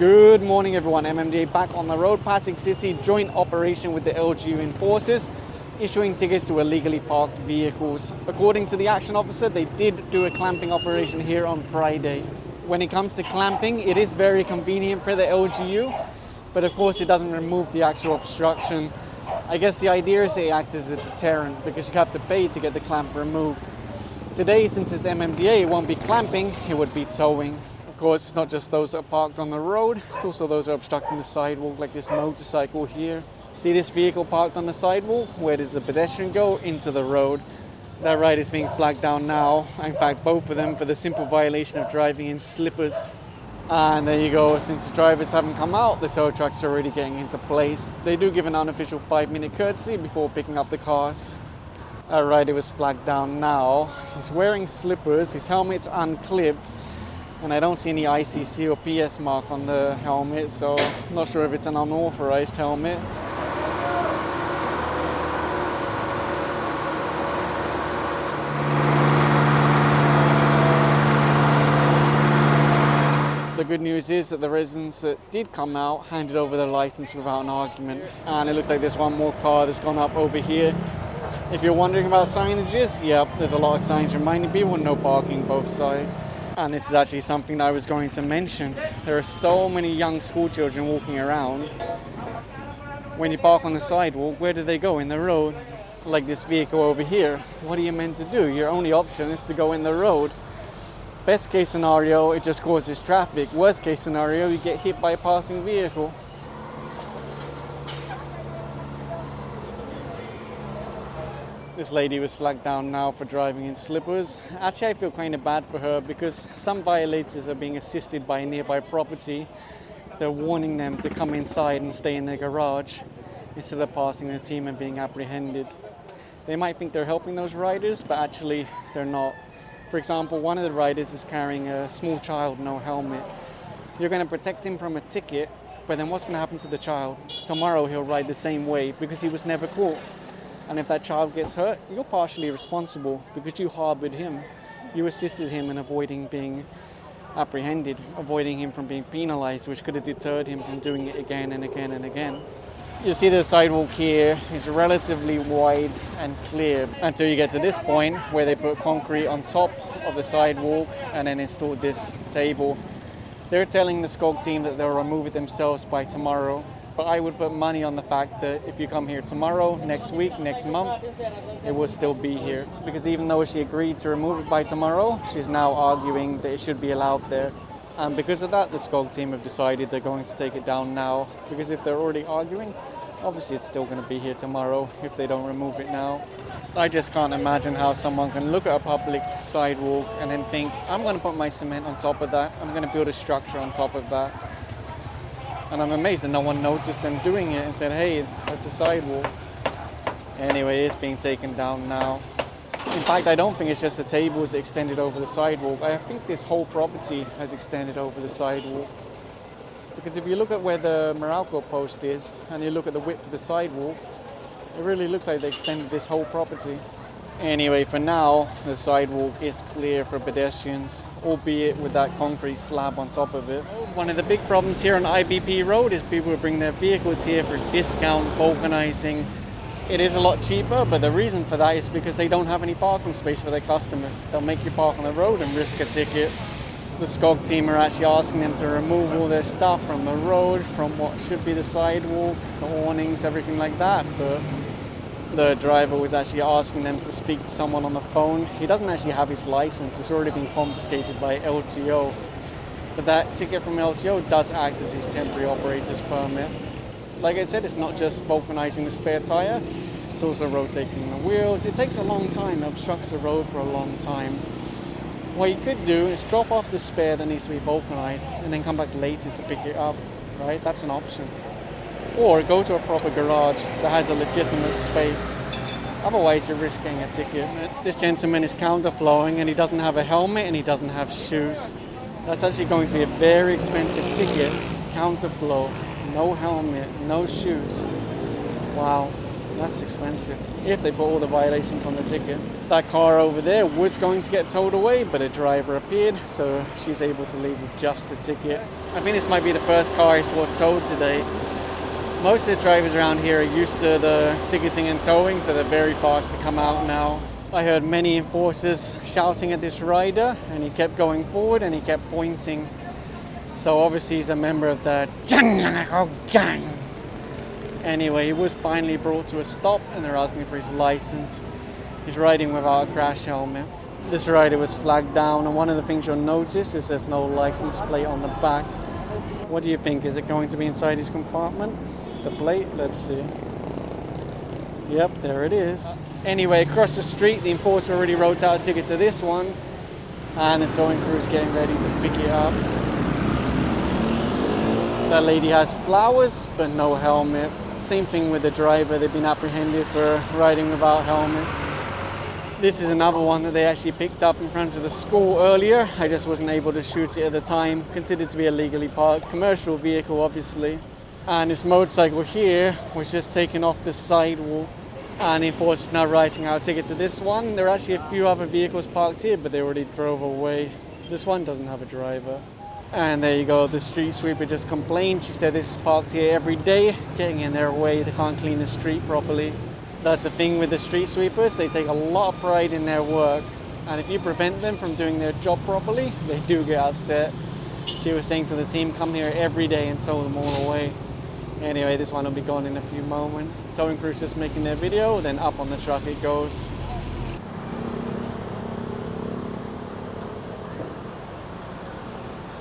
Good morning everyone, MMDA back on the road, passing city, joint operation with the LGU enforcers, issuing tickets to illegally parked vehicles. According to the action officer, they did do a clamping operation here on Friday. When it comes to clamping, it is very convenient for the LGU, but of course it doesn't remove the actual obstruction. I guess the idea is it acts as a deterrent because you have to pay to get the clamp removed. Today, since it's MMDA, it won't be clamping, it would be towing. Of course, it's not just those that are parked on the road, it's also those that are obstructing the sidewalk, like this motorcycle here. See this vehicle parked on the sidewalk? Where does the pedestrian go? Into the road. That ride is being flagged down now. In fact, both of them for the simple violation of driving in slippers. And there you go, since the drivers haven't come out, the tow trucks are already getting into place. They do give an unofficial 5-minute courtesy before picking up the cars. That rider was flagged down now. He's wearing slippers, his helmet's unclipped, and I don't see any ICC or PS mark on the helmet, so I'm not sure if it's an unauthorized helmet. The good news is that the residents that did come out handed over their license without an argument. And it looks like there's one more car that's gone up over here. If you're wondering about signages, yep, there's a lot of signs reminding people no parking both sides. And this is actually something that I was going to mention. There are so many young school children walking around. When you park on the sidewalk, where do they go? In the road? Like this vehicle over here. What are you meant to do? Your only option is to go in the road. Best case scenario, it just causes traffic. Worst case scenario, you get hit by a passing vehicle. This lady was flagged down now for driving in slippers. Actually, I feel kind of bad for her because some violators are being assisted by a nearby property. They're warning them to come inside and stay in their garage instead of passing the team and being apprehended. They might think they're helping those riders, but actually they're not. For example, one of the riders is carrying a small child, no helmet. You're going to protect him from a ticket, but then what's going to happen to the child? Tomorrow he'll ride the same way because he was never caught. And if that child gets hurt, you're partially responsible because you harbored him. You assisted him in avoiding being apprehended, avoiding him from being penalized, which could have deterred him from doing it again and again and again. You see the sidewalk here is relatively wide and clear until you get to this point where they put concrete on top of the sidewalk and then installed this table. They're telling the SCOG team that they'll remove it themselves by tomorrow. But I would put money on the fact that if you come here tomorrow, next week, next month, it will still be here. Because even though she agreed to remove it by tomorrow, she's now arguing that it should be allowed there. And because of that, the SCOG team have decided they're going to take it down now. Because if they're already arguing, obviously it's still going to be here tomorrow if they don't remove it now. I just can't imagine how someone can look at a public sidewalk and then think, I'm going to put my cement on top of that. I'm going to build a structure on top of that. And I'm amazed that no one noticed them doing it and said, hey, that's a sidewalk. Anyway, it's being taken down now. In fact, I don't think it's just the tables that extended over the sidewalk. I think this whole property has extended over the sidewalk. Because if you look at where the Meralco post is and you look at the width of the sidewalk, it really looks like they extended this whole property. Anyway, for now, the sidewalk is clear for pedestrians, albeit with that concrete slab on top of it. One of the big problems here on IBP Road is people bring their vehicles here for discount vulcanizing. It is a lot cheaper, but the reason for that is because they don't have any parking space for their customers. They'll make you park on the road and risk a ticket. The SCOG team are actually asking them to remove all their stuff from the road, from what should be the sidewalk, the awnings, everything like that. But the driver was actually asking them to speak to someone on the phone. He doesn't actually have his license. It's already been confiscated by LTO. But that ticket from LTO does act as his temporary operator's permit. Like I said, it's not just vulcanizing the spare tire, it's also rotating the wheels. It takes a long time, it obstructs the road for a long time. What you could do is drop off the spare that needs to be vulcanized and then come back later to pick it up, right? That's an option. Or go to a proper garage that has a legitimate space. Otherwise, you're risking a ticket. This gentleman is counterflowing and he doesn't have a helmet and he doesn't have shoes. That's actually going to be a very expensive ticket. Counterflow, no helmet, no shoes. Wow. That's expensive. If they put all the violations on the ticket. That car over there was going to get towed away, but a driver appeared, so she's able to leave with just a ticket. I think this might be the first car I saw towed today. Most of the drivers around here are used to the ticketing and towing, so they're very fast to come out now. I heard many enforcers shouting at this rider, and he kept going forward and he kept pointing. So obviously he's a member of the gang. Anyway, he was finally brought to a stop and they're asking for his license. He's riding without a crash helmet. This rider was flagged down, and one of the things you'll notice is there's no license plate on the back. What do you think? Is it going to be inside his compartment? The plate? Let's see. Yep, there it is. Anyway, across the street, the enforcer already wrote out a ticket to this one, and the towing crew is getting ready to pick it up. That lady has flowers, but no helmet. Same thing with the driver. They've been apprehended for riding without helmets. This is another one that they actually picked up in front of the school earlier. I just wasn't able to shoot it at the time. Considered to be a legally parked commercial vehicle, obviously. And this motorcycle here was just taken off the sidewalk. And the enforcer's now writing out a ticket to this one. There are actually a few other vehicles parked here, but they already drove away. This one doesn't have a driver. And there you go, the street sweeper just complained. She said this is parked here every day, getting in their way. They can't clean the street properly. That's the thing with the street sweepers, they take a lot of pride in their work. And if you prevent them from doing their job properly, they do get upset. She was saying to the team, come here every day and tow them all away. Anyway, this one will be gone in a few moments. Towing crew's just making their video, then up on the truck it goes.